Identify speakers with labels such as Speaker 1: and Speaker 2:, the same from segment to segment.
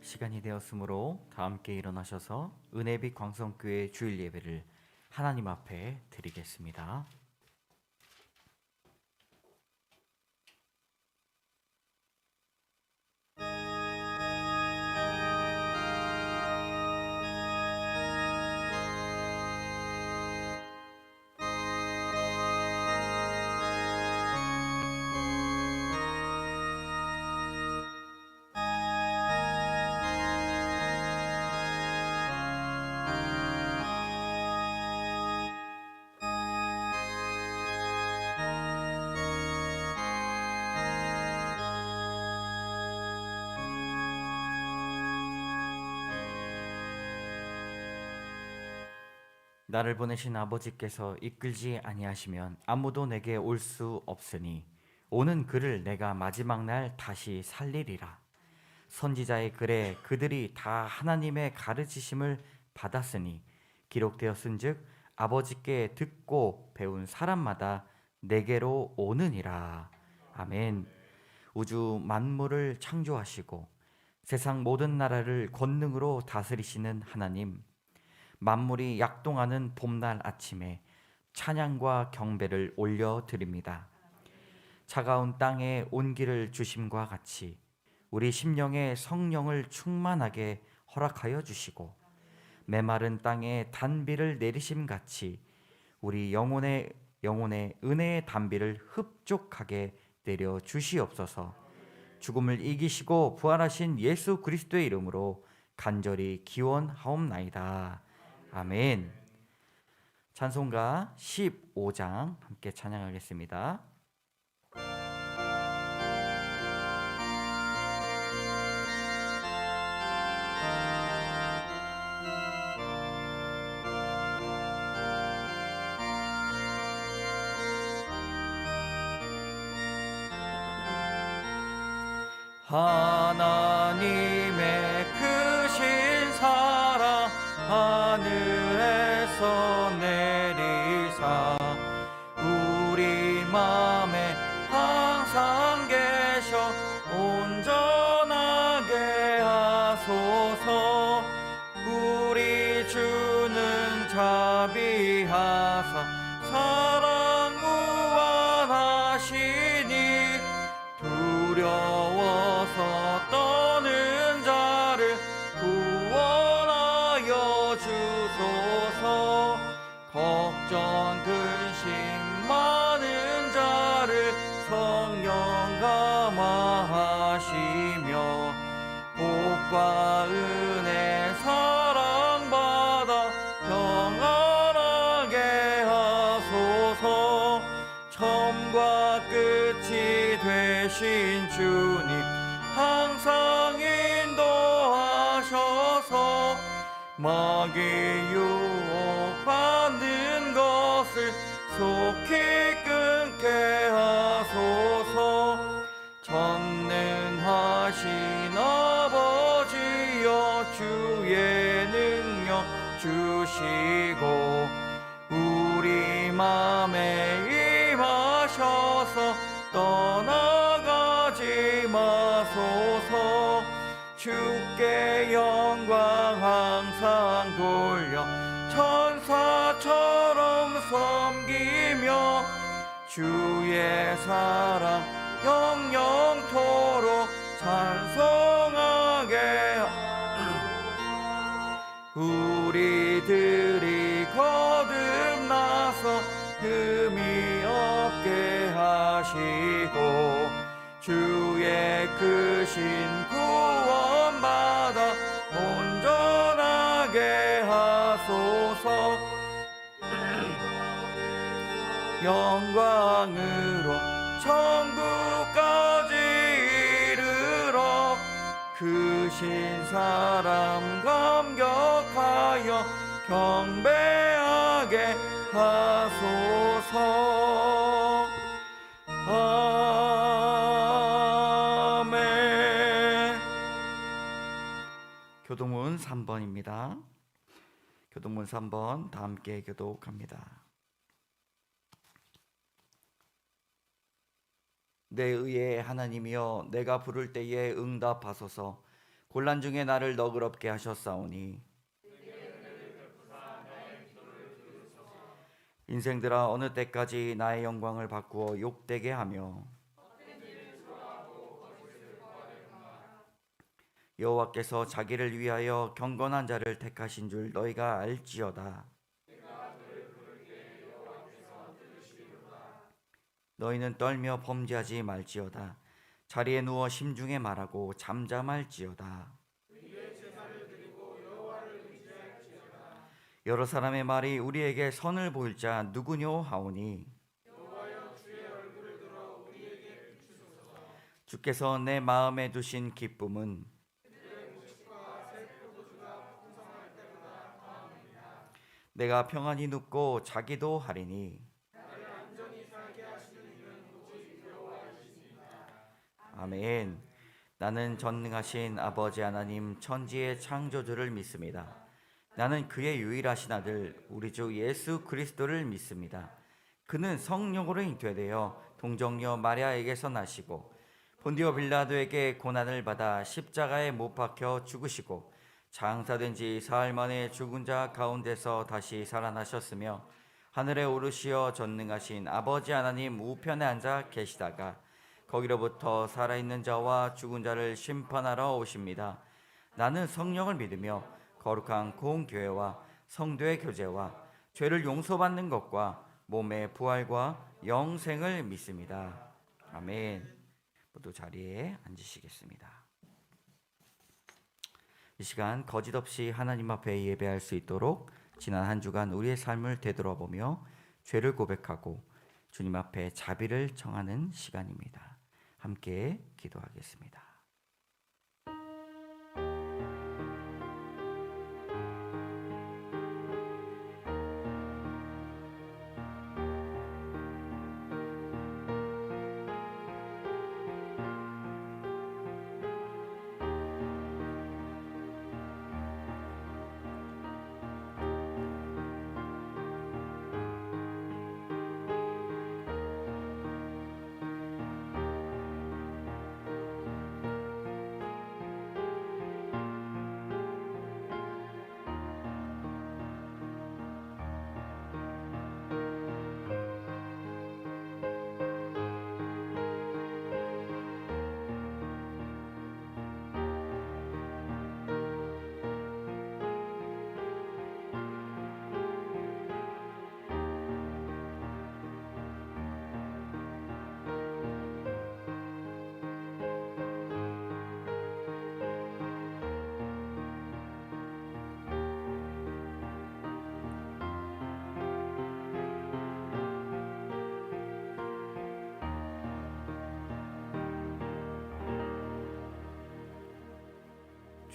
Speaker 1: 시간이 되었으므로 다 함께 일어나셔서 은혜빛 광성교회 주일 예배를 하나님 앞에 드리겠습니다. 나를 보내신 아버지께서 이끌지 아니하시면 아무도 내게 올 수 없으니 오는 그를 내가 마지막 날 다시 살리리라. 선지자의 글에 그들이 다 하나님의 가르치심을 받았으니 기록되었은즉 아버지께 듣고 배운 사람마다 내게로 오느니라. 아멘. 우주 만물을 창조하시고 세상 모든 나라를 권능으로 다스리시는 하나님, 만물이 약동하는 봄날 아침에 찬양과 경배를 올려드립니다. 차가운 땅에 온기를 주심과 같이 우리 심령에 성령을 충만하게 허락하여 주시고 메마른 땅에 단비를 내리심 같이 우리 영혼의 은혜의 단비를 흡족하게 내려 주시옵소서. 죽음을 이기시고 부활하신 예수 그리스도의 이름으로 간절히 기원하옵나이다. 아멘. 찬송가 15장 함께 찬양하겠습니다. 하나님의 크신 사랑 하늘에서 내리사 우리 맘에 항상 계셔 온전하게 하소서. 우리 주는 자비하사 사랑 무한하시니 두려워서 떠는 자를 구원하여 주소서. 걱정 근심 많은 자를 성령 감화하시며 복과 은혜 사랑받아 평안하게 하소서. 처음과 끝이 되신 주님 항상 인도하셔서 마귀 유혹받는 것을 속히 끊게 하소서. 전능하신 아버지여 주의 능력 주시고 우리 맘에 임하셔서 떠나가지 마소서. 주께 영광 항상 돌려 천사처럼 섬기며 주의 사랑 영영토록 찬송하게 우리들이 거듭나서 흠이 없게 하시고 주의 크신 구원받아 온전하게 하소서. 영광으로 천국까지 이르러 크신 사람 감격하여 경배하게 하소서. 아멘. 교동문 3번입니다. 교동문 3번 다 함께 교독합니다. 내 의의 하나님이여 내가 부를 때에 응답하소서. 곤란 중에 나를 너그럽게 하셨사오니 인생들아 어느 때까지 나의 영광을 바꾸어 욕되게 하며 여호와께서 자기를 위하여 경건한 자를 택하신 줄 너희가 알지어다. 너희는 떨며 범죄하지 말지어다. 자리에 누워 심중에 말하고 잠잠할지어다. 여러 사람의 말이 우리에게 선을 보일 자 누구뇨 하오니 주께서 내 마음에 두신 기쁨은 내가 평안히 눕고 자기도 하리니 아멘. 나는 전능하신 아버지 하나님 천지의 창조주를 믿습니다. 나는 그의 유일하신 아들 우리 주 예수 그리스도를 믿습니다. 그는 성령으로 잉태되어 동정녀 마리아에게서 나시고 본디오 빌라도에게 고난을 받아 십자가에 못 박혀 죽으시고 장사된 지 사흘 만에 죽은 자 가운데서 다시 살아나셨으며 하늘에 오르시어 전능하신 아버지 하나님 우편에 앉아 계시다가 거기로부터 살아있는 자와 죽은 자를 심판하러 오십니다. 나는 성령을 믿으며 거룩한 공교회와 성도의 교제와 죄를 용서받는 것과 몸의 부활과 영생을 믿습니다. 아멘. 모두 자리에 앉으시겠습니다. 이 시간 거짓 없이 하나님 앞에 예배할 수 있도록 지난 한 주간 우리의 삶을 되돌아보며 죄를 고백하고 주님 앞에 자비를 청하는 시간입니다. 함께 기도하겠습니다.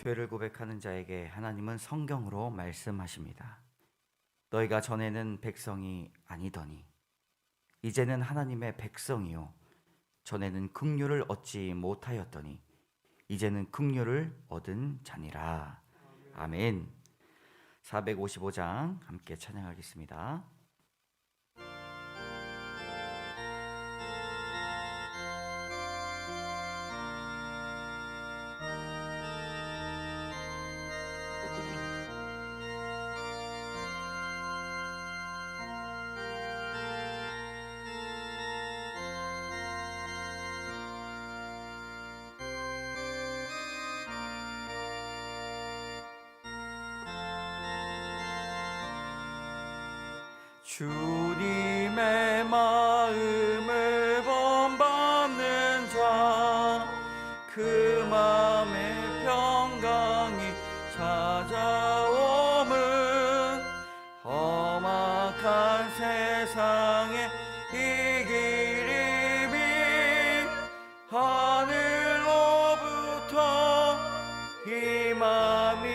Speaker 1: 죄를 고백하는 자에게 하나님은 성경으로 말씀하십니다. 너희가 전에는 백성이 아니더니 이제는 하나님의 백성이요 전에는 긍휼을 얻지 못하였더니 이제는 긍휼을 얻은 자니라. 아멘. 455장 함께 찬양하겠습니다. 주님의 마음을 본받는 자, 그 마음의 평강이 찾아옴은 험악한 세상에 이기림이 하늘로부터 임함이로다.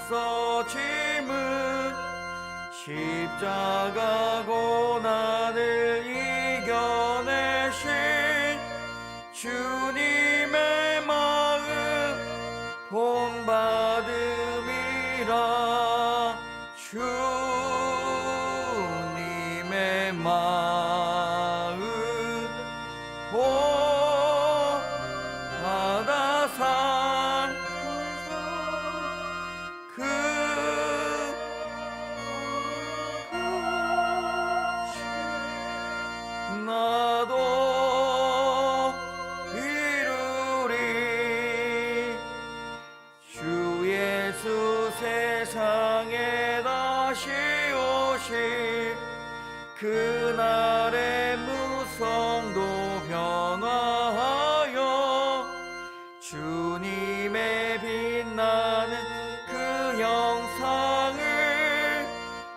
Speaker 1: 없어짐은 십자가 고난을 이겨내신 주님의 마음 본받음이라. 주님의 마음 본받아 살 그 나도 이루리. 주 예수 세상에 다시 오실 그날의 무성도 변화하여 주님의 빛나는 그 영상을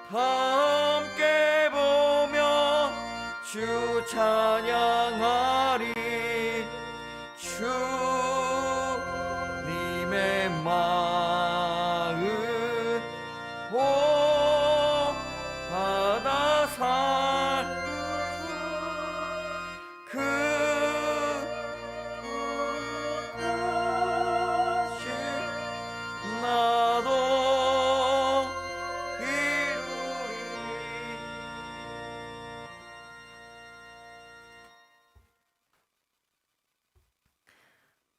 Speaker 1: 함께 보며 주 찬양하리. 주님의 마음 본받아 살 그 것이 나도 이루리.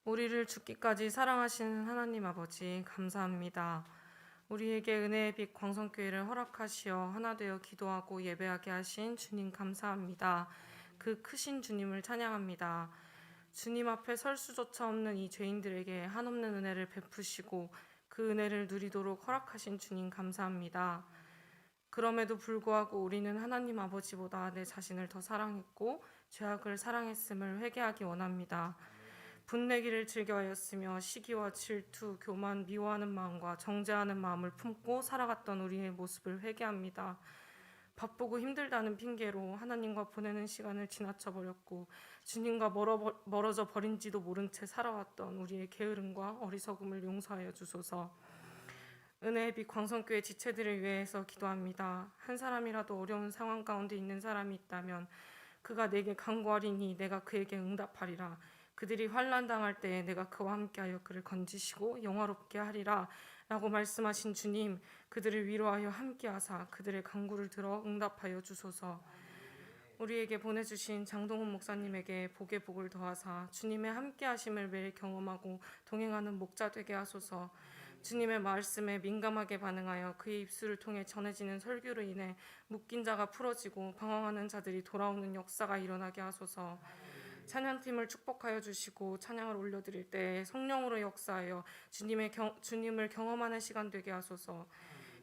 Speaker 2: 우리를 죽기까지 사랑하시는 하나님 아버지 감사합니다. 우리에게 은혜의 빛 광성교회를 허락하시어 하나 되어 기도하고 예배하게 하신 주님 감사합니다. 그 크신 주님을 찬양합니다. 주님 앞에 설 수조차 없는 이 죄인들에게 한없는 은혜를 베푸시고 그 은혜를 누리도록 허락하신 주님 감사합니다. 그럼에도 불구하고 우리는 하나님 아버지보다 내 자신을 더 사랑했고 죄악을 사랑했음을 회개하기 원합니다. 분내기를 즐겨하였으며 시기와 질투, 교만, 미워하는 마음과 정죄하는 마음을 품고 살아갔던 우리의 모습을 회개합니다. 바쁘고 힘들다는 핑계로 하나님과 보내는 시간을 지나쳐버렸고 주님과 멀어져 버린지도 모른 채 살아왔던 우리의 게으름과 어리석음을 용서하여 주소서. 은혜의 빛 광성교회 지체들을 위해서 기도합니다. 한 사람이라도 어려운 상황 가운데 있는 사람이 있다면 그가 내게 간구하리니 내가 그에게 응답하리라. 그들이 환난당할 때에 내가 그와 함께하여 그를 건지시고 영화롭게 하리라 라고 말씀하신 주님, 그들을 위로하여 함께하사 그들의 간구를 들어 응답하여 주소서. 우리에게 보내주신 장동훈 목사님에게 복의 복을 더하사 주님의 함께하심을 매일 경험하고 동행하는 목자 되게 하소서. 주님의 말씀에 민감하게 반응하여 그의 입술을 통해 전해지는 설교로 인해 묶인 자가 풀어지고 방황하는 자들이 돌아오는 역사가 일어나게 하소서. 찬양팀을 축복하여 주시고 찬양을 올려드릴 때 성령으로 역사하여 주님을 경험하는 시간 되게 하소서.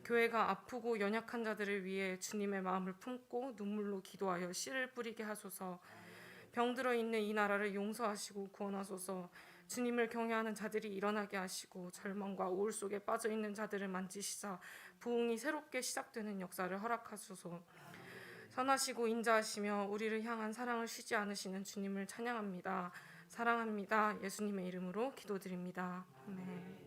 Speaker 2: 교회가 아프고 연약한 자들을 위해 주님의 마음을 품고 눈물로 기도하여 씨를 뿌리게 하소서. 병들어 있는 이 나라를 용서하시고 구원하소서. 주님을 경외하는 자들이 일어나게 하시고 절망과 우울 속에 빠져있는 자들을 만지시사 부흥이 새롭게 시작되는 역사를 허락하소서. 선하시고 인자하시며 우리를 향한 사랑을 쉬지 않으시는 주님을 찬양합니다. 사랑합니다. 예수님의 이름으로 기도드립니다. 아멘.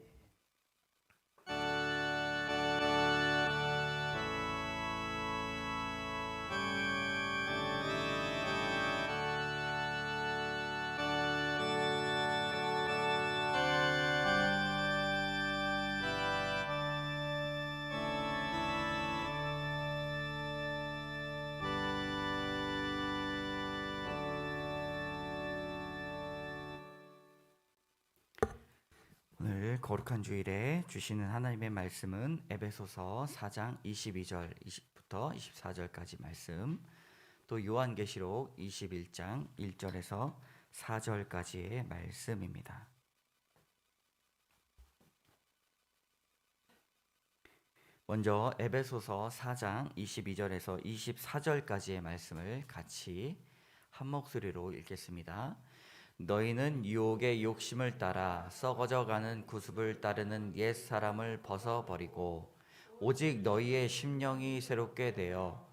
Speaker 1: 오늘 거룩한 주일에 주시는 하나님의 말씀은 에베소서 4장 22절부터 24절까지 말씀, 또 요한계시록 21장 1절에서 4절까지의 말씀입니다. 먼저 에베소서 4장 22절에서 24절까지의 말씀을 같이 한 목소리로 읽겠습니다. 너희는 유혹의 욕심을 따라 썩어져가는 구습을 따르는 옛 사람을 벗어버리고 오직 너희의 심령이 새롭게 되어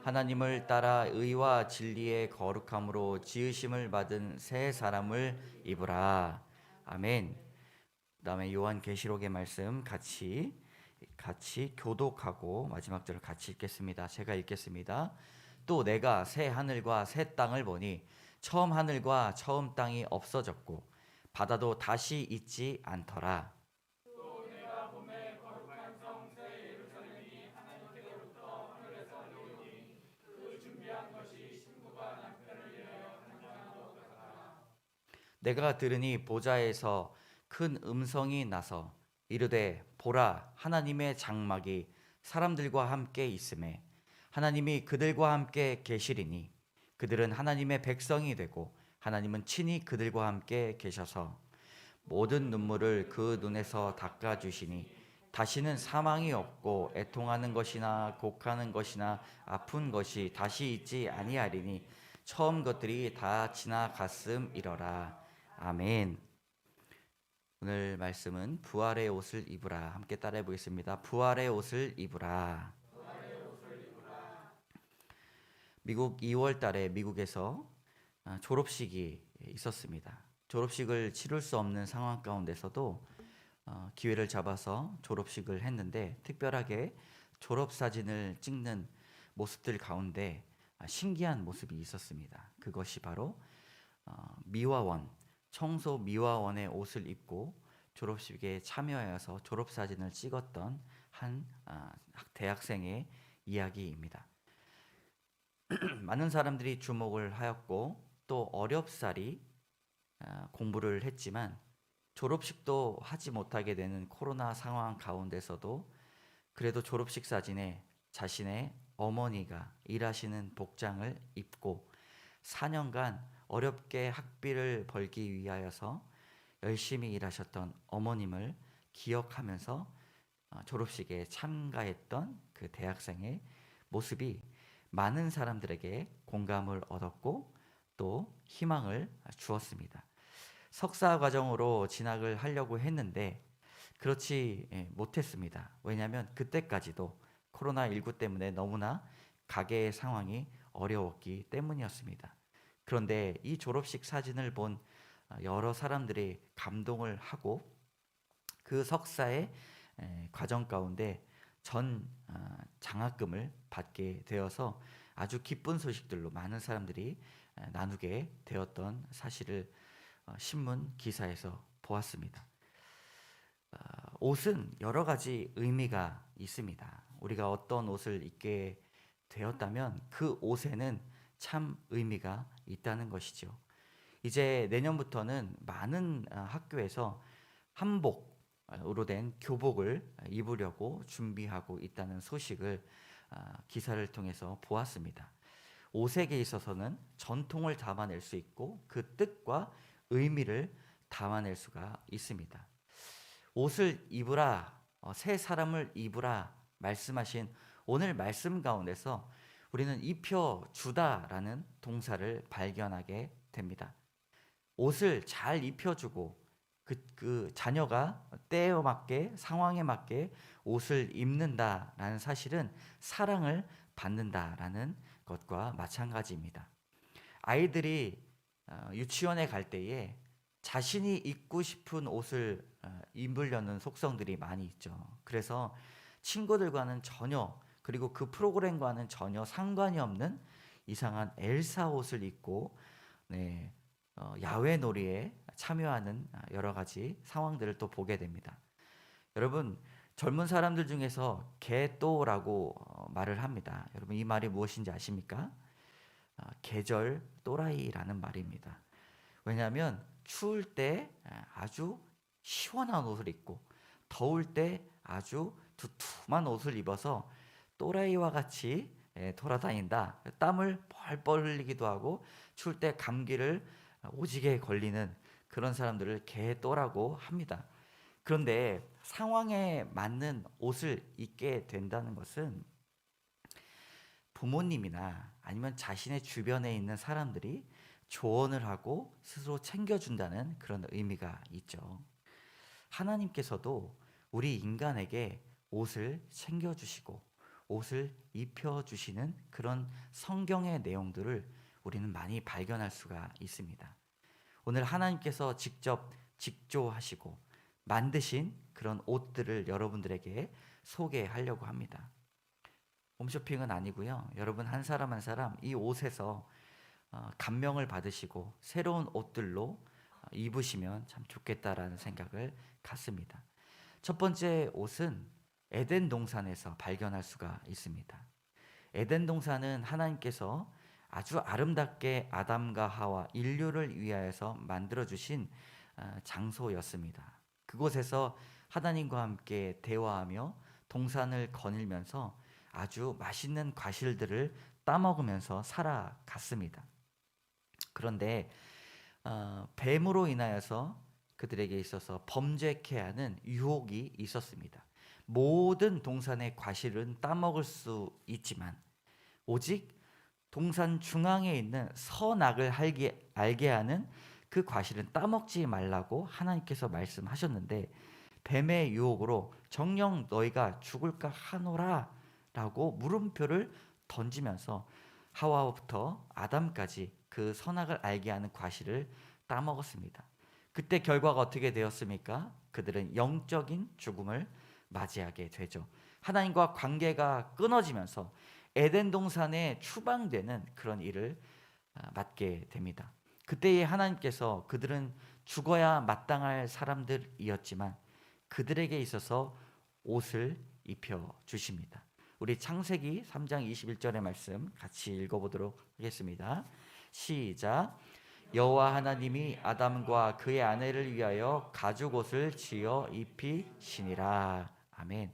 Speaker 1: 하나님을 따라 의와 진리의 거룩함으로 지으심을 받은 새 사람을 입으라. 아멘. 그 다음에 요한계시록의 말씀 같이 같이 교독하고 마지막 절을 같이 읽겠습니다. 제가 읽겠습니다. 또 내가 새 하늘과 새 땅을 보니 처음 하늘과 처음 땅이 없어졌고 바다도 다시 있지 않더라. 내가 들으니 보좌에서 큰 음성이 나서 이르되 보라 하나님의 장막이 사람들과 함께 있음에 하나님이 그들과 함께 계시리니 그들은 하나님의 백성이 되고 하나님은 친히 그들과 함께 계셔서 모든 눈물을 그 눈에서 닦아 주시니 다시는 사망이 없고 애통하는 것이나 곡하는 것이나 아픈 것이 다시 있지 아니하리니 처음 것들이 다 지나갔음이러라. 아멘. 오늘 말씀은 부활의 옷을 입으라. 함께 따라해 보겠습니다. 부활의 옷을 입으라. 미국 2월 달에 미국에서 졸업식이 있었습니다. 졸업식을 치룰 수 없는 상황 가운데서도 기회를 잡아서 졸업식을 했는데 특별하게 졸업 사진을 찍는 모습들 가운데 신기한 모습이 있었습니다. 그것이 바로 미화원, 청소 미화원의 옷을 입고 졸업식에 참여하여서 졸업 사진을 찍었던 한 대학생의 이야기입니다. 많은 사람들이 주목을 하였고 또 어렵사리 공부를 했지만 졸업식도 하지 못하게 되는 코로나 상황 가운데서도 그래도 졸업식 사진에 자신의 어머니가 일하시는 복장을 입고 4년간 어렵게 학비를 벌기 위하여서 열심히 일하셨던 어머님을 기억하면서 졸업식에 참가했던 그 대학생의 모습이 많은 사람들에게 공감을 얻었고 또 희망을 주었습니다. 석사 과정으로 진학을 하려고 했는데 그렇지 못했습니다. 왜냐하면 그때까지도 코로나19 때문에 너무나 가계의 상황이 어려웠기 때문이었습니다. 그런데 이 졸업식 사진을 본 여러 사람들이 감동을 하고 그 석사의 과정 가운데 전 장학금을 받게 되어서 아주 기쁜 소식들로 많은 사람들이 나누게 되었던 사실을 신문 기사에서 보았습니다. 옷은 여러 가지 의미가 있습니다. 우리가 어떤 옷을 입게 되었다면 그 옷에는 참 의미가 있다는 것이죠. 이제 내년부터는 많은 학교에서 한복으로 된 교복을 입으려고 준비하고 있다는 소식을 기사를 통해서 보았습니다. 옷에 있어서는 전통을 담아낼 수 있고 그 뜻과 의미를 담아낼 수가 있습니다. 옷을 입으라, 새 사람을 입으라 말씀하신 오늘 말씀 가운데서 우리는 입혀주다라는 동사를 발견하게 됩니다. 옷을 잘 입혀주고 그 자녀가 때에 맞게 상황에 맞게 옷을 입는다라는 사실은 사랑을 받는다라는 것과 마찬가지입니다. 아이들이 유치원에 갈 때에 자신이 입고 싶은 옷을 입으려는 속성들이 많이 있죠. 그래서 친구들과는 전혀 그리고 그 프로그램과는 전혀 상관이 없는 이상한 엘사 옷을 입고 야외 놀이에 참여하는 여러 가지 상황들을 또 보게 됩니다. 여러분 젊은 사람들 중에서 개또라고 말을 합니다. 여러분 이 말이 무엇인지 아십니까? 계절 또라이라는 말입니다. 왜냐하면 추울 때 아주 시원한 옷을 입고 더울 때 아주 두툼한 옷을 입어서 또라이와 같이 돌아다닌다. 땀을 뻘뻘 흘리기도 하고 추울 때 감기를 오지게 걸리는 그런 사람들을 개또라고 합니다. 그런데 상황에 맞는 옷을 입게 된다는 것은 부모님이나 아니면 자신의 주변에 있는 사람들이 조언을 하고 스스로 챙겨준다는 그런 의미가 있죠. 하나님께서도 우리 인간에게 옷을 챙겨주시고 옷을 입혀주시는 그런 성경의 내용들을 우리는 많이 발견할 수가 있습니다. 오늘 하나님께서 직접 직조하시고 만드신 그런 옷들을 여러분들에게 소개하려고 합니다. 홈쇼핑은 아니고요. 여러분 한 사람 한 사람 이 옷에서 감명을 받으시고 새로운 옷들로 입으시면 참 좋겠다라는 생각을 갖습니다. 첫 번째 옷은 에덴 동산에서 발견할 수가 있습니다. 에덴 동산은 하나님께서 아주 아름답게 아담과 하와 인류를 위하여서 만들어 주신 장소였습니다. 그곳에서 하나님과 함께 대화하며 동산을 거닐면서 아주 맛있는 과실들을 따먹으면서 살아갔습니다. 그런데 뱀으로 인하여서 그들에게 있어서 범죄케 하는 유혹이 있었습니다. 모든 동산의 과실은 따먹을 수 있지만 오직 동산 중앙에 있는 선악을 알게 하는 그 과실은 따먹지 말라고 하나님께서 말씀하셨는데 뱀의 유혹으로 정녕 너희가 죽을까 하노라 라고 물음표를 던지면서 하와부터 아담까지 그 선악을 알게 하는 과실을 따먹었습니다. 그때 결과가 어떻게 되었습니까? 그들은 영적인 죽음을 맞이하게 되죠. 하나님과 관계가 끊어지면서 에덴 동산에 추방되는 그런 일을 맞게 됩니다. 그때에 하나님께서 그들은 죽어야 마땅할 사람들이었지만 그들에게 있어서 옷을 입혀 주십니다. 우리 창세기 3장 21절의 말씀 같이 읽어보도록 하겠습니다. 시작. 여호와 하나님이 아담과 그의 아내를 위하여 가죽 옷을 지어 입히시니라. 아멘.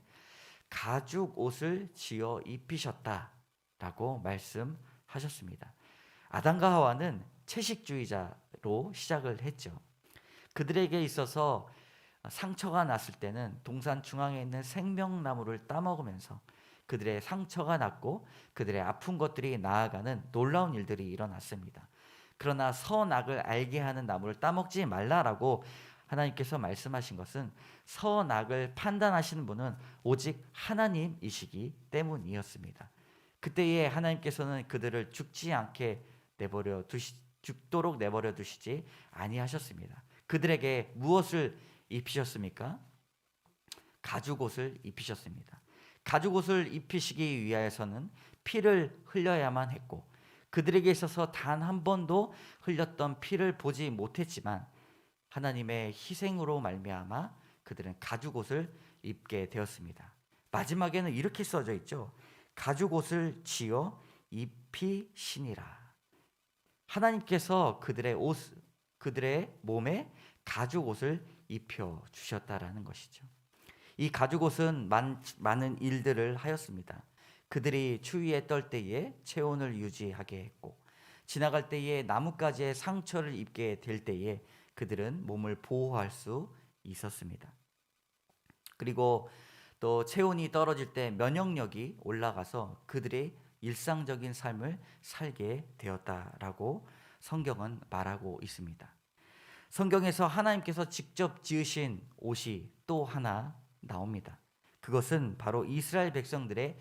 Speaker 1: 가죽 옷을 지어 입히셨다라고 말씀하셨습니다. 아담과 하와는 채식주의자로 시작을 했죠. 그들에게 있어서 상처가 났을 때는 동산 중앙에 있는 생명나무를 따먹으면서 그들의 상처가 났고 그들의 아픈 것들이 나아가는 놀라운 일들이 일어났습니다. 그러나 선악을 알게 하는 나무를 따먹지 말라라고 하나님께서 말씀하신 것은 선악을 판단하시는 분은 오직 하나님이시기 때문이었습니다. 그때에 하나님께서는 그들을 죽도록 내버려 두시지 아니하셨습니다. 그들에게 무엇을 입히셨습니까? 가죽옷을 입히셨습니다. 가죽옷을 입히시기 위하여서는 피를 흘려야만 했고 그들에게 있어서 단 한 번도 흘렸던 피를 보지 못했지만 하나님의 희생으로 말미암아 그들은 가죽옷을 입게 되었습니다. 마지막에는 이렇게 써져 있죠. 가죽옷을 지어 입히시니라. 하나님께서 그들의 몸에 가죽옷을 입혀 주셨다라는 것이죠. 이 가죽옷은 많은 일들을 하였습니다. 그들이 추위에 떨 때에 체온을 유지하게 했고 지나갈 때에 나뭇가지에 상처를 입게 될 때에 그들은 몸을 보호할 수 있었습니다. 그리고 또 체온이 떨어질 때 면역력이 올라가서 그들의 일상적인 삶을 살게 되었다라고 성경은 말하고 있습니다. 성경에서 하나님께서 직접 지으신 옷이 또 하나 나옵니다. 그것은 바로 이스라엘 백성들의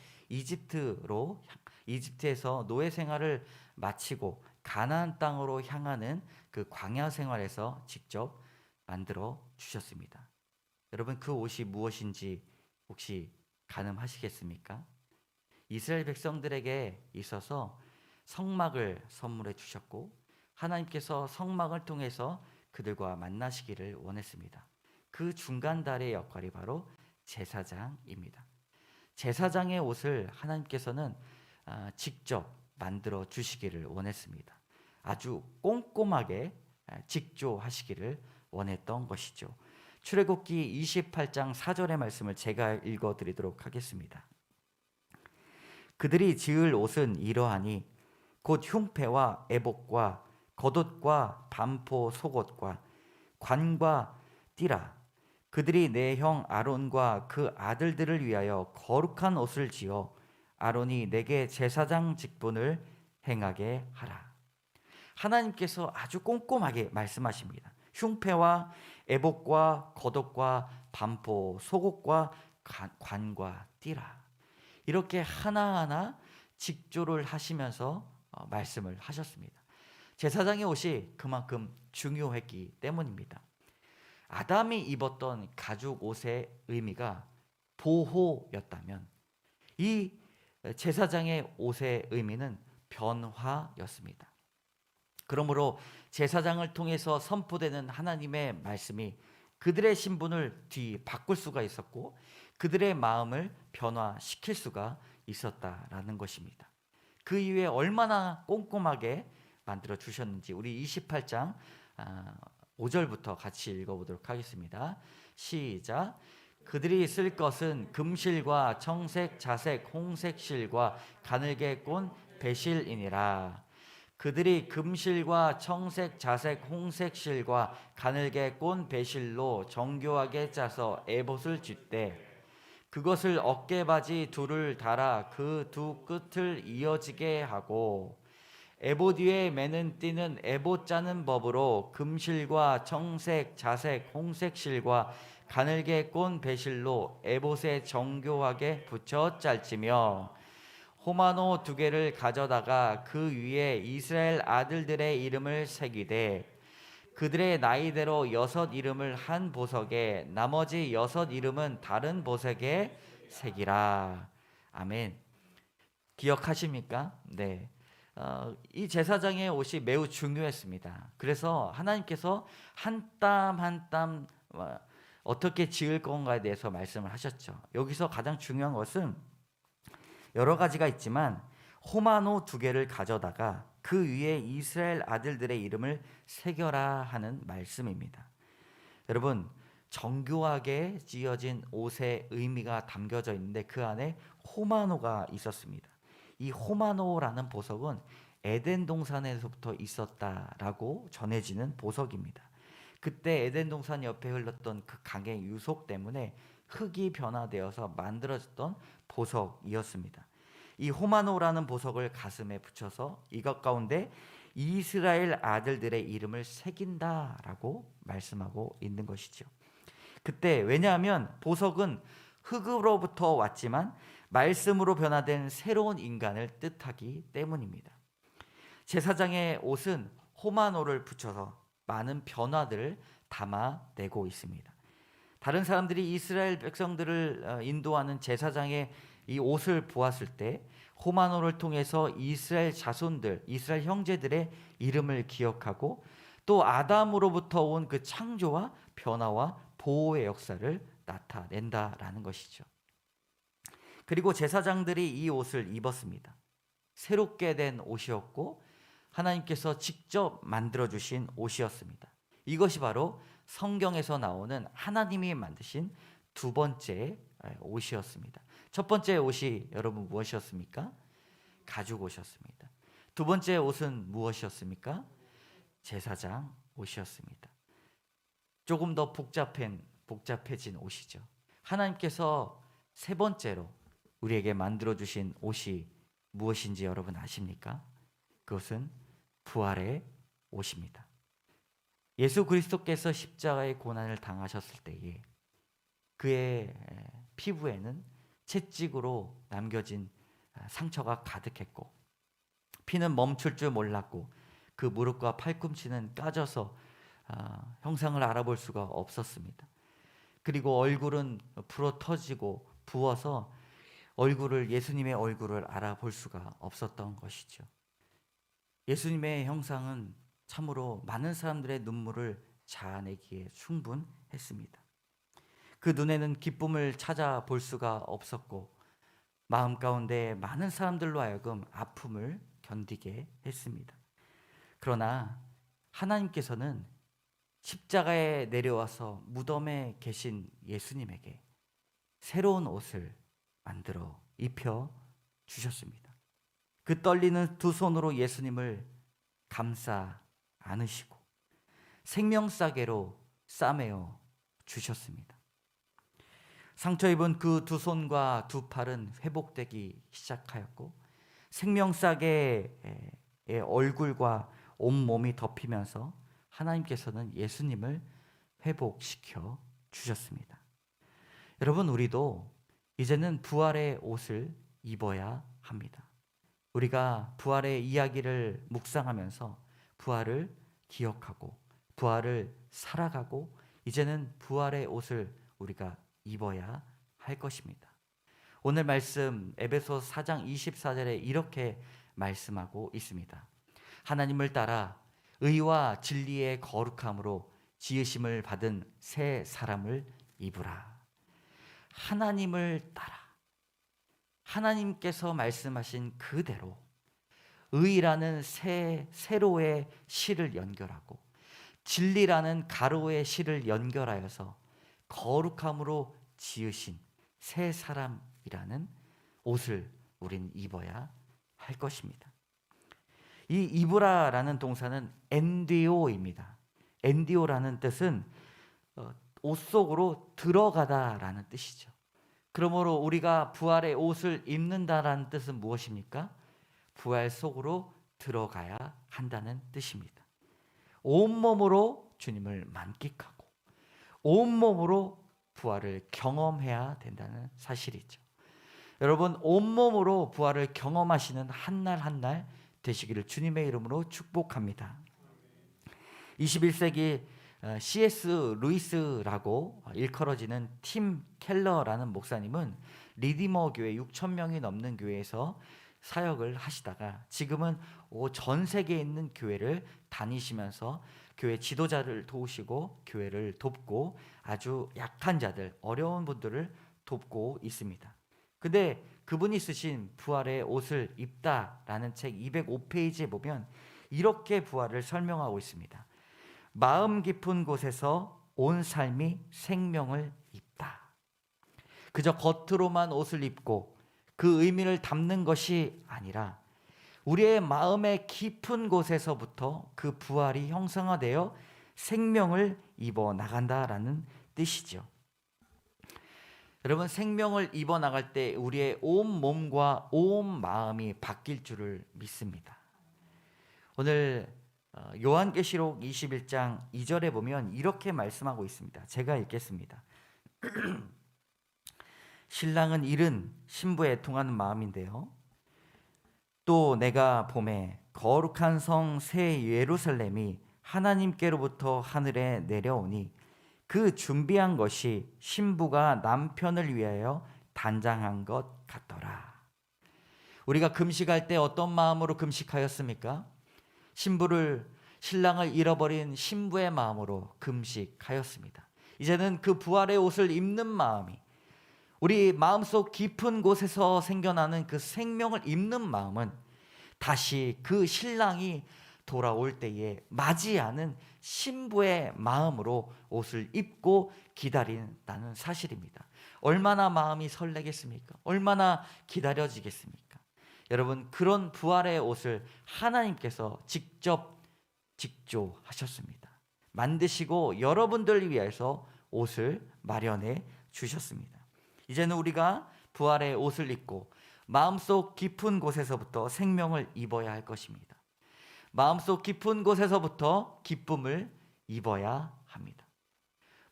Speaker 1: 이집트에서 노예 생활을 마치고 가나안 땅으로 향하는 그 광야 생활에서 직접 만들어 주셨습니다. 여러분 그 옷이 무엇인지 혹시 가늠하시겠습니까? 이스라엘 백성들에게 있어서 성막을 선물해 주셨고 하나님께서 성막을 통해서 그들과 만나시기를 원했습니다. 그 중간다리의 역할이 바로 제사장입니다. 제사장의 옷을 하나님께서는 직접 만들어 주시기를 원했습니다. 아주 꼼꼼하게 직조하시기를 원했던 것이죠. 출애굽기 28장 4절의 말씀을 제가 읽어드리도록 하겠습니다. 그들이 지을 옷은 이러하니 곧 흉패와 애복과 겉옷과 반포 속옷과 관과 띠라. 그들이 내 형 아론과 그 아들들을 위하여 거룩한 옷을 지어 아론이 내게 제사장 직분을 행하게 하라. 하나님께서 아주 꼼꼼하게 말씀하십니다. 흉패와 애복과 겉옷과 반포 속옷과 관과 띠라. 이렇게 하나하나 직조를 하시면서 말씀을 하셨습니다. 제사장의 옷이 그만큼 중요했기 때문입니다. 아담이 입었던 가죽 옷의 의미가 보호였다면 이 제사장의 옷의 의미는 변화였습니다. 그러므로 제사장을 통해서 선포되는 하나님의 말씀이 그들의 신분을 뒤바꿀 수가 있었고 그들의 마음을 변화시킬 수가 있었다라는 것입니다. 그 이후에 얼마나 꼼꼼하게 만들어 주셨는지 우리 28장 5절부터 같이 읽어보도록 하겠습니다. 시작. 그들이 쓸 것은 금실과 청색, 자색, 홍색 실과 가늘게 꼰 배실이니라. 그들이 금실과 청색, 자색, 홍색 실과 가늘게 꼰 배실로 정교하게 짜서 에봇을 짓되 그것을 어깨바지 둘을 달아 그 두 끝을 이어지게 하고 에봇 위에 매는 띠는 에봇 짜는 법으로 금실과 청색, 자색, 홍색 실과 가늘게 꼰 배실로 에봇에 정교하게 붙여 짤지며 호마노 2개를 가져다가 그 위에 이스라엘 아들들의 이름을 새기되 그들의 나이대로 6 이름을 한 보석에 나머지 6 이름은 다른 보석에 새기라. 아멘. 기억하십니까? 네. 이 제사장의 옷이 매우 중요했습니다. 그래서 하나님께서 한 땀 한 땀 어떻게 지을 건가에 대해서 말씀을 하셨죠. 여기서 가장 중요한 것은 여러 가지가 있지만 호마노 2개를 가져다가 그 위에 이스라엘 아들들의 이름을 새겨라 하는 말씀입니다. 여러분, 정교하게 찌어진 옷의 의미가 담겨져 있는데 그 안에 호마노가 있었습니다. 이 호마노라는 보석은 에덴 동산에서부터 있었다라고 전해지는 보석입니다. 그때 에덴 동산 옆에 흘렀던 그 강의 유속 때문에 흙이 변화되어서 만들어졌던 보석이었습니다. 이 호마노라는 보석을 가슴에 붙여서 이것 가운데 이스라엘 아들들의 이름을 새긴다라고 말씀하고 있는 것이죠. 그때 왜냐하면 보석은 흙으로부터 왔지만 말씀으로 변화된 새로운 인간을 뜻하기 때문입니다. 제사장의 옷은 호마노를 붙여서 많은 변화들을 담아내고 있습니다. 다른 사람들이 이스라엘 백성들을 인도하는 제사장의 이 옷을 보았을 때 호마노를 통해서 이스라엘 자손들, 이스라엘 형제들의 이름을 기억하고 또 아담으로부터 온 그 창조와 변화와 보호의 역사를 나타낸다라는 것이죠. 그리고 제사장들이 이 옷을 입었습니다. 새롭게 된 옷이었고 하나님께서 직접 만들어주신 옷이었습니다. 이것이 바로 성경에서 나오는 하나님이 만드신 2번째 옷이었습니다. 첫 번째 옷이 여러분 무엇이었습니까? 가죽 옷이었습니다. 2번째 옷은 무엇이었습니까? 제사장 옷이었습니다. 조금 더 복잡해진 옷이죠. 하나님께서 3번째로 우리에게 만들어주신 옷이 무엇인지 여러분 아십니까? 그것은 부활의 옷입니다. 예수 그리스도께서 십자가의 고난을 당하셨을 때에 그의 피부에는 채찍으로 남겨진 상처가 가득했고 피는 멈출 줄 몰랐고 그 무릎과 팔꿈치는 까져서 형상을 알아볼 수가 없었습니다. 그리고 얼굴은 불어 터지고 부어서 예수님의 얼굴을 알아볼 수가 없었던 것이죠. 예수님의 형상은 참으로 많은 사람들의 눈물을 자아내기에 충분했습니다. 그 눈에는 기쁨을 찾아볼 수가 없었고 마음 가운데 많은 사람들로 하여금 아픔을 견디게 했습니다. 그러나 하나님께서는 십자가에 내려와서 무덤에 계신 예수님에게 새로운 옷을 만들어 입혀 주셨습니다. 그 떨리는 2 손으로 예수님을 감싸 안으시고 생명싸개로 싸매어 주셨습니다. 상처 입은 그 2 손과 2 팔은 회복되기 시작하였고 생명싸개의 얼굴과 온몸이 덮이면서 하나님께서는 예수님을 회복시켜 주셨습니다. 여러분, 우리도 이제는 부활의 옷을 입어야 합니다. 우리가 부활의 이야기를 묵상하면서 부활을 기억하고 부활을 살아가고 이제는 부활의 옷을 우리가 입어야 할 것입니다. 오늘 말씀 에베소 4장 24절에 이렇게 말씀하고 있습니다. 하나님을 따라 의와 진리의 거룩함으로 지으심을 받은 새 사람을 입으라. 하나님을 따라 하나님께서 말씀하신 그대로 의라는 세로의 실을 연결하고 진리라는 가로의 실을 연결하여서 거룩함으로 지으신 새 사람이라는 옷을 우린 입어야 할 것입니다. 이 입으라라는 동사는 엔디오입니다. 엔디오라는 뜻은 옷 속으로 들어가다라는 뜻이죠. 그러므로 우리가 부활의 옷을 입는다라는 뜻은 무엇입니까? 부활 속으로 들어가야 한다는 뜻입니다. 온몸으로 주님을 만끽하고 온몸으로 부활을 경험해야 된다는 사실이죠. 여러분, 온몸으로 부활을 경험하시는 한 날 한 날 되시기를 주님의 이름으로 축복합니다. 21세기 C.S. 루이스라고 일컬어지는 팀 켈러라는 목사님은 리디머 교회 6천 명이 넘는 교회에서 사역을 하시다가 지금은 전 세계에 있는 교회를 다니시면서 교회 지도자를 도우시고 교회를 돕고 아주 약한 자들, 어려운 분들을 돕고 있습니다. 근데 그분이 쓰신 부활의 옷을 입다라는 책 205페이지에 보면 이렇게 부활을 설명하고 있습니다. 마음 깊은 곳에서 온 삶이 생명을 입다. 그저 겉으로만 옷을 입고 그 의미를 담는 것이 아니라 우리의 마음의 깊은 곳에서부터 그 부활이 형상화되어 생명을 입어 나간다라는 뜻이죠. 여러분, 생명을 입어 나갈 때 우리의 온 몸과 온 마음이 바뀔 줄을 믿습니다. 오늘 요한계시록 21장 2절에 보면 이렇게 말씀하고 있습니다. 제가 읽겠습니다. 신랑은 잃은 신부에 애통하는 마음인데요. 또 내가 보매 거룩한 성 새 예루살렘이 하나님께로부터 하늘에 내려오니 그 준비한 것이 신부가 남편을 위하여 단장한 것 같더라. 우리가 금식할 때 어떤 마음으로 금식하였습니까? 신랑을 잃어버린 신부의 마음으로 금식하였습니다. 이제는 그 부활의 옷을 입는 마음이 우리 마음속 깊은 곳에서 생겨나는 그 생명을 입는 마음은 다시 그 신랑이 돌아올 때에 맞이하는 신부의 마음으로 옷을 입고 기다린다는 사실입니다. 얼마나 마음이 설레겠습니까? 얼마나 기다려지겠습니까? 여러분, 그런 부활의 옷을 하나님께서 직접 직조하셨습니다. 만드시고 여러분들을 위해서 옷을 마련해 주셨습니다. 이제는 우리가 부활의 옷을 입고 마음속 깊은 곳에서부터 생명을 입어야 할 것입니다. 마음속 깊은 곳에서부터 기쁨을 입어야 합니다.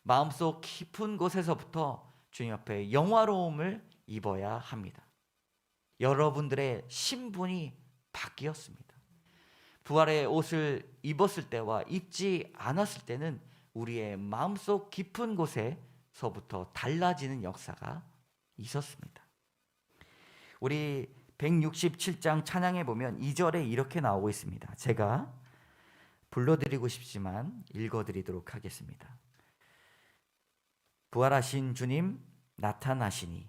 Speaker 1: 마음속 깊은 곳에서부터 주님 앞에 영화로움을 입어야 합니다. 여러분들의 신분이 바뀌었습니다. 부활의 옷을 입었을 때와 입지 않았을 때는 우리의 마음속 깊은 곳에서부터 달라지는 역사가 있었습니다. 우리 167장 찬양에 보면 2절에 이렇게 나오고 있습니다. 제가 불러드리고 싶지만 읽어드리도록 하겠습니다. 부활하신 주님 나타나시니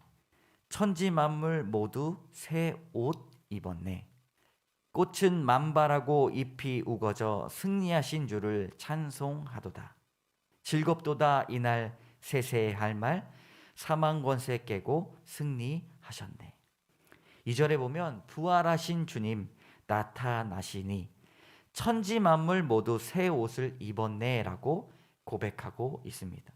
Speaker 1: 천지 만물 모두 새 옷 입었네. 꽃은 만발하고 잎이 우거져 승리하신 주를 찬송하도다. 즐겁도다 이날 세세할 말 사망 권세 깨고 승리하셨네. 2절에 보면 부활하신 주님 나타나시니 천지 만물 모두 새 옷을 입었네 라고 고백하고 있습니다.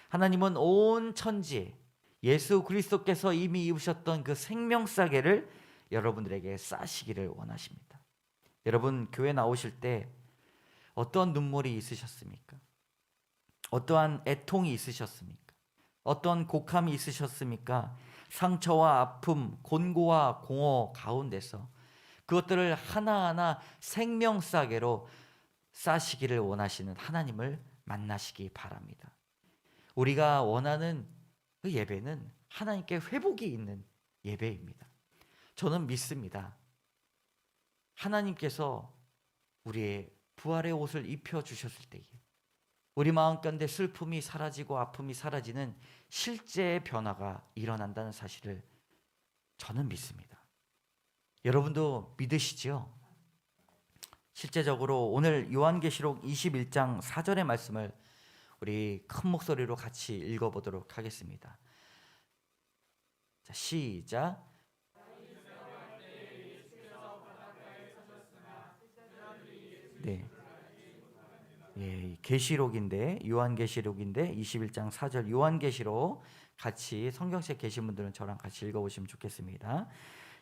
Speaker 1: 하나님은 온 천지에 예수 그리스도께서 이미 입으셨던 그 생명싸개를 여러분들에게 싸시기를 원하십니다. 여러분, 교회 나오실 때 어떤 눈물이 있으셨습니까? 어떠한 애통이 있으셨습니까? 어떤 곡함이 있으셨습니까? 상처와 아픔, 곤고와 공허 가운데서 그것들을 하나하나 생명싸개로 싸시기를 원하시는 하나님을 만나시기 바랍니다. 우리가 원하는 그 예배는 하나님께 회복이 있는 예배입니다. 저는 믿습니다. 하나님께서 우리의 부활의 옷을 입혀주셨을 때에 우리 마음 가운데 슬픔이 사라지고 아픔이 사라지는 실제의 변화가 일어난다는 사실을 저는 믿습니다. 여러분도 믿으시지요? 실제적으로 오늘 요한계시록 21장 4절의 말씀을 우리 큰 목소리로 같이 읽어보도록 하겠습니다. 자, 시작. 네. 예, 계시록인데 요한계시록인데 21장 4절 요한계시록 같이 성경책 계신 분들은 저랑 같이 읽어보시면 좋겠습니다.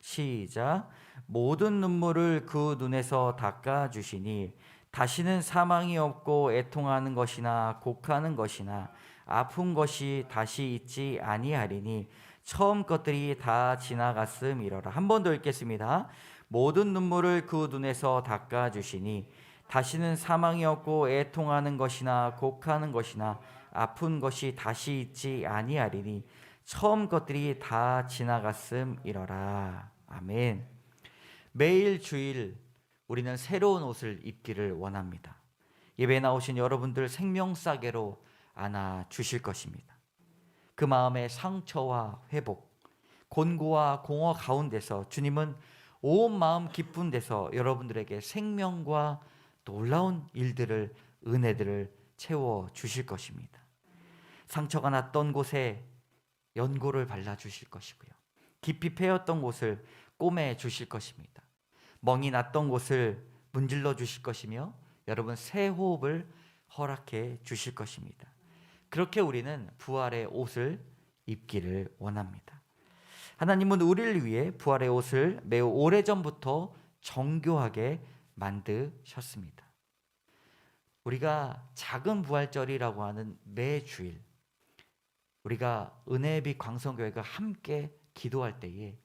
Speaker 1: 시작. 모든 눈물을 그 눈에서 닦아 주시니 다시는 사망이 없고 애통하는 것이나 곡하는 것이나 아픈 것이 다시 있지 아니하리니 처음 것들이 다 지나갔음이로라. 한 번 더 읽겠습니다. 모든 눈물을 그 눈에서 닦아 주시니 다시는 사망이 없고 애통하는 것이나 곡하는 것이나 아픈 것이 다시 있지 아니하리니 처음 것들이 다 지나갔음이로라. 아멘. 매일 주일 우리는 새로운 옷을 입기를 원합니다. 예배에 나오신 여러분들 생명싸개로 안아 주실 것입니다. 그 마음의 상처와 회복, 곤고와 공허 가운데서 주님은 온 마음 기쁜 데서 여러분들에게 생명과 놀라운 일들을, 은혜들을 채워 주실 것입니다. 상처가 났던 곳에 연고를 발라 주실 것이고요. 깊이 패였던 곳을 꼬매 주실 것입니다. 멍이 났던 곳을 문질러 주실 것이며 여러분 새 호흡을 허락해 주실 것입니다. 그렇게 우리는 부활의 옷을 입기를 원합니다. 하나님은 우리를 위해 부활의 옷을 매우 오래전부터 정교하게 만드셨습니다. 우리가 작은 부활절이라고 하는 매 주일 우리가 은혜의 빛 광성교회가 함께 기도할 때에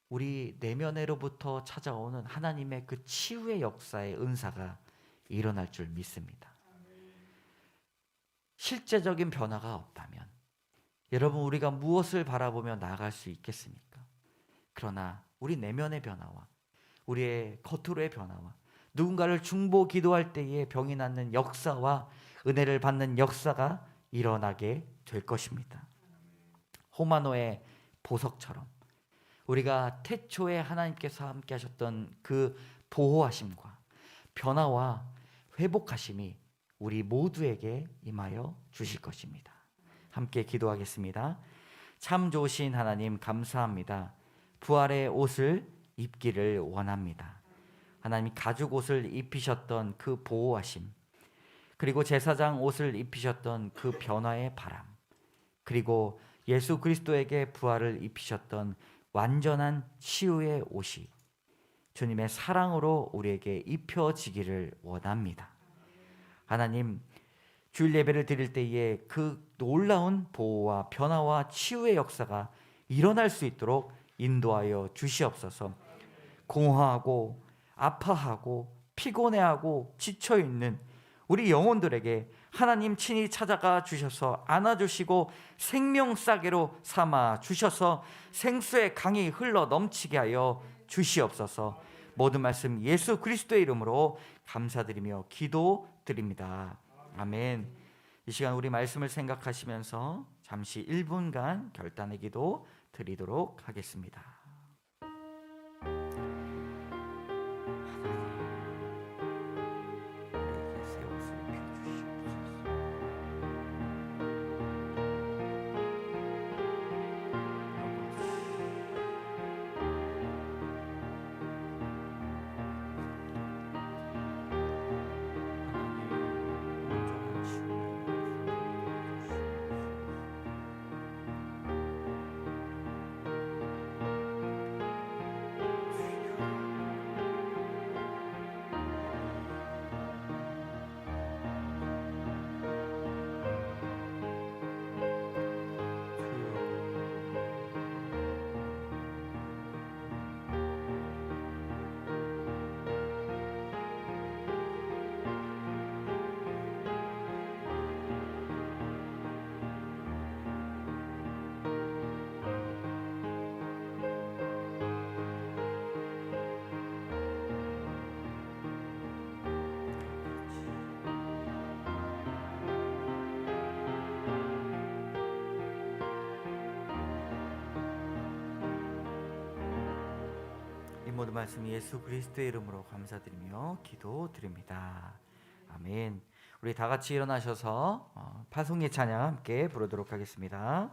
Speaker 1: 우리 내면으로부터 찾아오는 하나님의 그 치유의 역사의 은사가 일어날 줄 믿습니다. 실제적인 변화가 없다면 여러분 우리가 무엇을 바라보며 나아갈 수 있겠습니까? 그러나 우리 내면의 변화와 우리의 겉으로의 변화와 누군가를 중보 기도할 때에 병이 낫는 역사와 은혜를 받는 역사가 일어나게 될 것입니다. 호마노의 보석처럼 우리가 태초에 하나님께서 함께 하셨던 그 보호하심과 변화와 회복하심이 우리 모두에게 임하여 주실 것입니다. 함께 기도하겠습니다. 참 좋으신 하나님 감사합니다. 부활의 옷을 입기를 원합니다. 하나님 가죽 옷을 입히셨던 그 보호하심, 그리고 제사장 옷을 입히셨던 그 변화의 바람, 그리고 예수 그리스도에게 부활을 입히셨던 완전한 치유의 옷이 주님의 사랑으로 우리에게 입혀지기를 원합니다. 하나님, 주일 예배를 드릴 때에 그 놀라운 보호와 변화와 치유의 역사가 일어날 수 있도록 인도하여 주시옵소서. 공허하고 아파하고 피곤해하고 지쳐있는 우리 영혼들에게 하나님 친히 찾아가 주셔서 안아주시고 생명싸개로 삼아 주셔서 생수의 강이 흘러 넘치게 하여 주시옵소서. 모든 말씀 예수 그리스도의 이름으로 감사드리며 기도드립니다. 아멘. 이 시간 우리 말씀을 생각하시면서 잠시 1분간 결단의 기도 드리도록 하겠습니다. 모든 말씀 예수 그리스도의 이름으로 감사드리며 기도드립니다. 아멘. 우리 다 같이 일어나셔서 파송의 찬양 함께 부르도록 하겠습니다.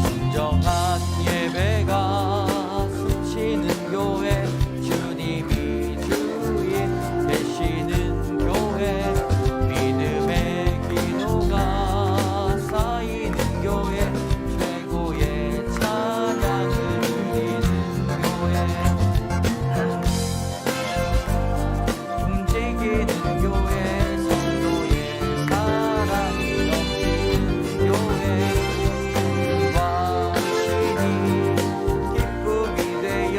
Speaker 1: 진정한 예배가 숨쉬는 교회, 주님이 주인 되시는 교회, 믿음의 기도가 쌓이는 교회, 최고의 찬양을 드리는 교회, 움직이는 교회, 성도의 사랑이 넘치는 교회, 기쁨이 되어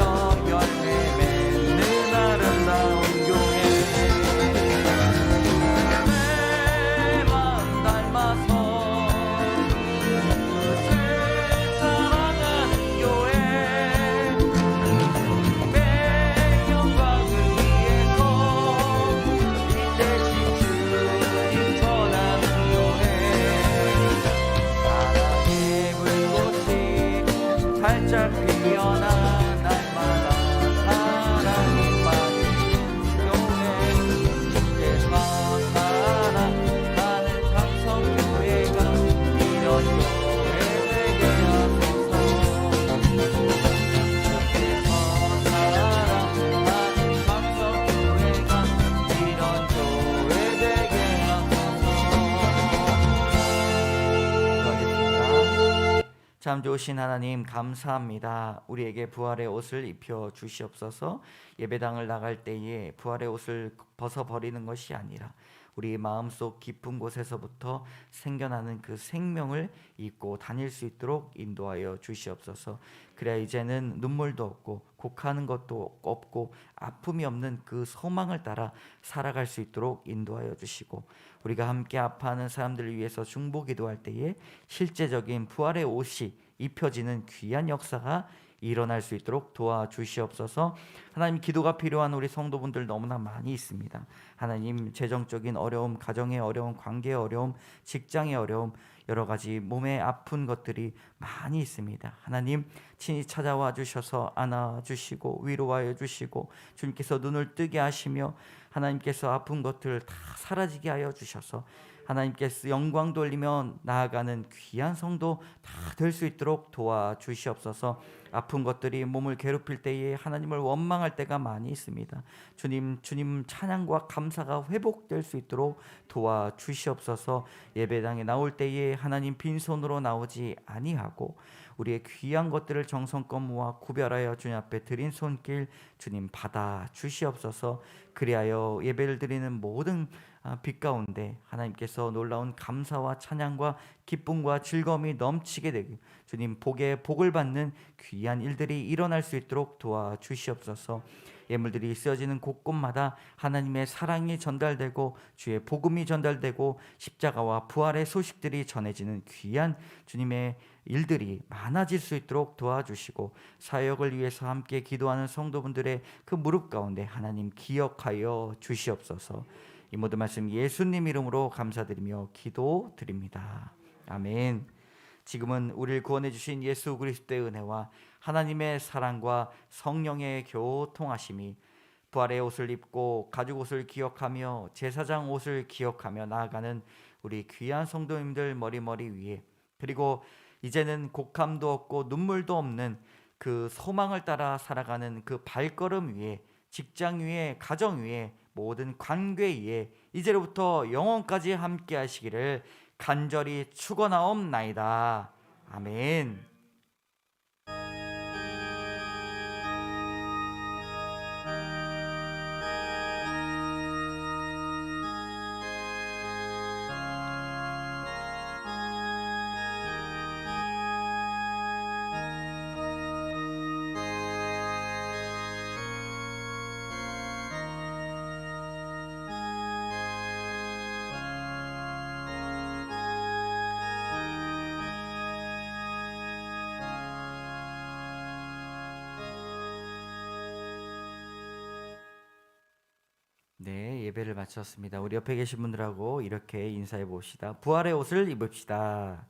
Speaker 1: 열매 맺는 아름다운 교회, 내만 닮아서 주 사랑하는 교회, 내 영광을 위해서 이 대신 주님 전하는 교회, 사랑의 불꽃이 활짝 피어나 날마다 사랑이 빠지는 교회, 주께서 사랑하는 강성교회가 이런 교회 되게 하소서. 주께서 사랑하는 강성교회가 이런 교회 되게 하소서. 참 좋으신 하나님 감사합니다. 우리에게 부활의 옷을 입혀 주시옵소서. 예배당을 나갈 때에 부활의 옷을 벗어버리는 것이 아니라 우리 마음속 깊은 곳에서부터 생겨나는 그 생명을 입고 다닐 수 있도록 인도하여 주시옵소서. 그래야 이제는 눈물도 없고 곡하는 것도 없고 아픔이 없는 그 소망을 따라 살아갈 수 있도록 인도하여 주시고, 우리가 함께 아파하는 사람들을 위해서 중보 기도할 때에 실제적인 부활의 옷이 입혀지는 귀한 역사가 일어날 수 있도록 도와주시옵소서. 하나님, 기도가 필요한 우리 성도분들 너무나 많이 있습니다. 하나님, 재정적인 어려움, 가정의 어려움, 관계의 어려움, 직장의 어려움, 여러 가지 몸에 아픈 것들이 많이 있습니다. 하나님, 친히 찾아와 주셔서 안아주시고 위로하여 주시고 주님께서 눈을 뜨게 하시며 하나님께서 아픈 것들 다 사라지게 하여 주셔서 하나님께서 영광 돌리며 나아가는 귀한 성도 다 될 수 있도록 도와주시옵소서. 아픈 것들이 몸을 괴롭힐 때에 하나님을 원망할 때가 많이 있습니다. 주님 찬양과 감사가 회복될 수 있도록 도와주시옵소서. 예배당에 나올 때에 하나님 빈손으로 나오지 아니하고 우리의 귀한 것들을 정성껏 모아 구별하여 주님 앞에 드린 손길 주님 받아 주시옵소서. 그리하여 예배를 드리는 모든 빛 가운데 하나님께서 놀라운 감사와 찬양과 기쁨과 즐거움이 넘치게 되길 주님 복을 받는 귀한 일들이 일어날 수 있도록 도와주시옵소서. 예물들이 쓰여지는 곳곳마다 하나님의 사랑이 전달되고 주의 복음이 전달되고 십자가와 부활의 소식들이 전해지는 귀한 주님의 일들이 많아질 수 있도록 도와주시고, 사역을 위해서 함께 기도하는 성도분들의 그 무릎 가운데 하나님 기억하여 주시옵소서. 이 모든 말씀 예수님 이름으로 감사드리며 기도드립니다. 아멘. 지금은 우리를 구원해 주신 예수 그리스도의 은혜와 하나님의 사랑과 성령의 교통하심이 부활의 옷을 입고 가죽 옷을 기억하며 제사장 옷을 기억하며 나아가는 우리 귀한 성도님들 머리 위에, 그리고 이제는 곡함도 없고 눈물도 없는 그 소망을 따라 살아가는 그 발걸음 위에, 직장 위에, 가정 위에, 모든 관계 위에 이제로부터 영원까지 함께 하시기를 간절히 축원하옵나이다. 아멘. 예배를 마쳤습니다. 우리 옆에 계신 분들하고 이렇게 인사해 봅시다. 부활의 옷을 입읍시다.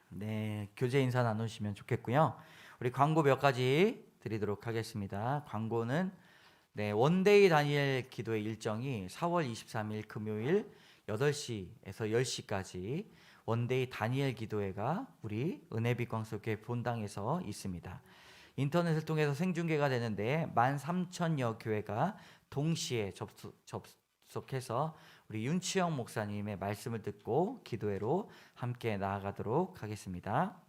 Speaker 1: 네, 교제 인사 나누시면 좋겠고요. 우리 광고 몇 가지 드리도록 하겠습니다. 광고는 원데이 다니엘 기도의 일정이 4월 23일 금요일 8시에서 10시까지 원데이 다니엘 기도회가 우리 은혜빛 광석교회 본당에서 있습니다. 인터넷을 통해서 생중계가 되는데 13,000여 교회가 동시에 접속해서 우리 윤치영 목사님의 말씀을 듣고 기도회로 함께 나아가도록 하겠습니다.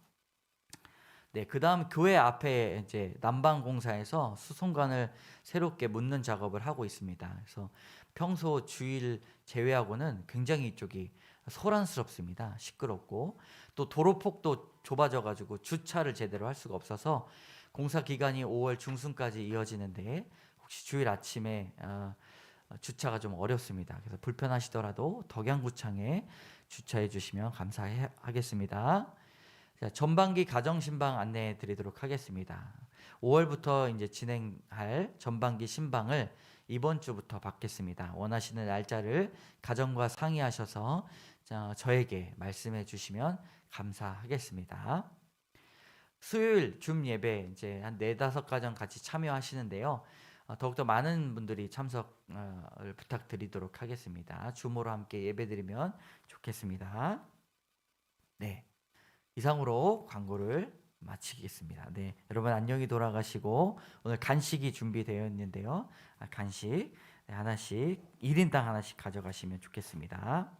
Speaker 1: 네, 그다음 교회 앞에 이제 난방공사에서 수송관을 새롭게 묻는 작업을 하고 있습니다. 그래서 평소 주일 제외하고는 굉장히 이쪽이 소란스럽습니다. 시끄럽고 또 도로폭도 좁아져 가지고 주차를 제대로 할 수가 없어서 공사 기간이 5월 중순까지 이어지는데 혹시 주일 아침에 주차가 좀 어렵습니다. 그래서 불편하시더라도 덕양구청에 주차해 주시면 감사하겠습니다. 자, 전반기 가정신방 안내해 드리도록 하겠습니다. 5월부터 이제 진행할 전반기 신방을 이번 주부터 받겠습니다. 원하시는 날짜를 가정과 상의하셔서 저에게 말씀해 주시면 감사하겠습니다. 수요일 줌 예배 이제 한 4-5가정 같이 참여하시는데요. 더욱더 많은 분들이 참석을 부탁드리도록 하겠습니다. 줌으로 함께 예배드리면 좋겠습니다. 네, 이상으로 광고를 마치겠습니다. 네, 여러분 안녕히 돌아가시고 오늘 간식이 준비되어 있는데요. 간식 하나씩 1인당 하나씩 가져가시면 좋겠습니다.